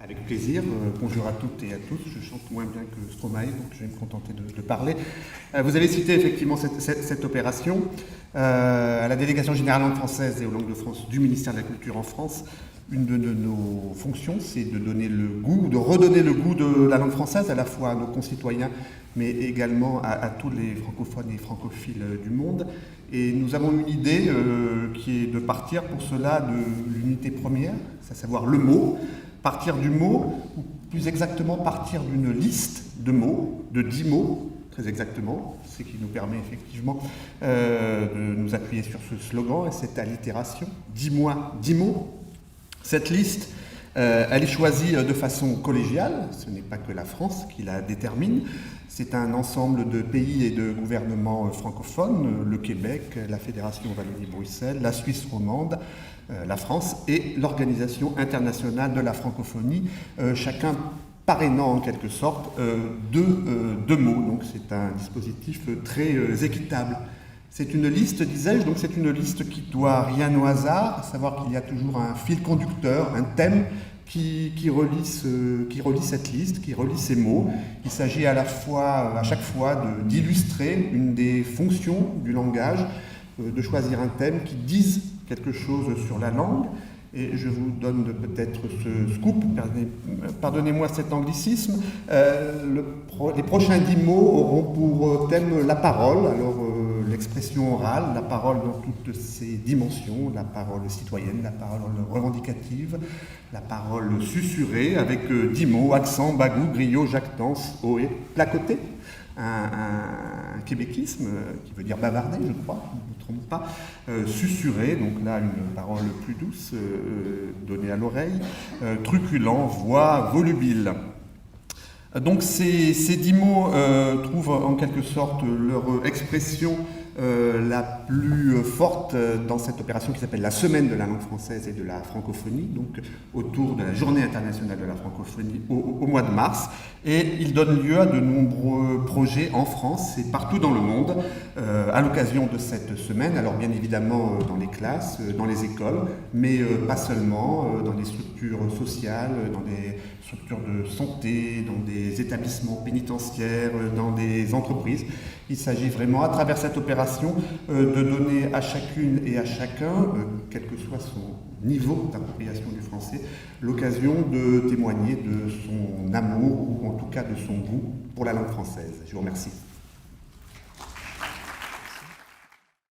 Avec plaisir. Bonjour à toutes et à tous. Je chante moins bien que Stromae, donc je vais me contenter de parler. Vous avez cité effectivement cette opération. À la délégation générale langue française et aux langues de France du ministère de la Culture en France, une de nos fonctions, c'est de donner le goût, de redonner le goût de la langue française à la fois à nos concitoyens, mais également à tous les francophones et francophiles du monde. Et nous avons une idée qui est de partir pour cela de l'unité première, c'est à savoir le mot. Partir du mot, ou plus exactement partir d'une liste de mots, de 10 mots, très exactement, ce qui nous permet effectivement de nous appuyer sur ce slogan et cette allitération, 10 mois, 10 mots. Cette liste, elle est choisie de façon collégiale, ce n'est pas que la France qui la détermine, c'est un ensemble de pays et de gouvernements francophones, le Québec, la Fédération Wallonie-Bruxelles, la Suisse romande, la France et l'Organisation internationale de la francophonie, chacun parrainant en quelque sorte deux mots. Donc c'est un dispositif très équitable. C'est une liste, disais-je, donc c'est une liste qui ne doit rien au hasard, à savoir qu'il y a toujours un fil conducteur, un thème qui relie cette liste, qui relie ces mots. Il s'agit à chaque fois d'illustrer une des fonctions du langage, de choisir un thème qui dise quelque chose sur la langue. Et je vous donne peut-être ce scoop, pardonnez-moi cet anglicisme. Les prochains 10 mots auront pour thème la parole, alors l'expression orale, la parole dans toutes ses dimensions, la parole citoyenne, la parole revendicative, la parole susurrée, avec 10 mots, accent, bagou, griot, jactance, ohé, placoté. Un québéquisme qui veut dire bavarder, je crois, je ne me trompe pas, susurré, donc là une parole plus douce donnée à l'oreille, truculent, voix volubile. Donc ces 10 mots trouvent en quelque sorte leur expression la plus forte dans cette opération qui s'appelle la Semaine de la langue française et de la francophonie, donc autour de la Journée internationale de la francophonie au mois de mars. Et il donne lieu à de nombreux projets en France et partout dans le monde à l'occasion de cette semaine. Alors bien évidemment dans les classes, dans les écoles, mais pas seulement, dans des structures sociales, dans des structures de santé, dans des établissements pénitentiaires, dans des entreprises. Il s'agit vraiment, à travers cette opération, de donner à chacune et à chacun, quel que soit son niveau d'appropriation du français, l'occasion de témoigner de son amour ou en tout cas de son goût pour la langue française. Je vous remercie.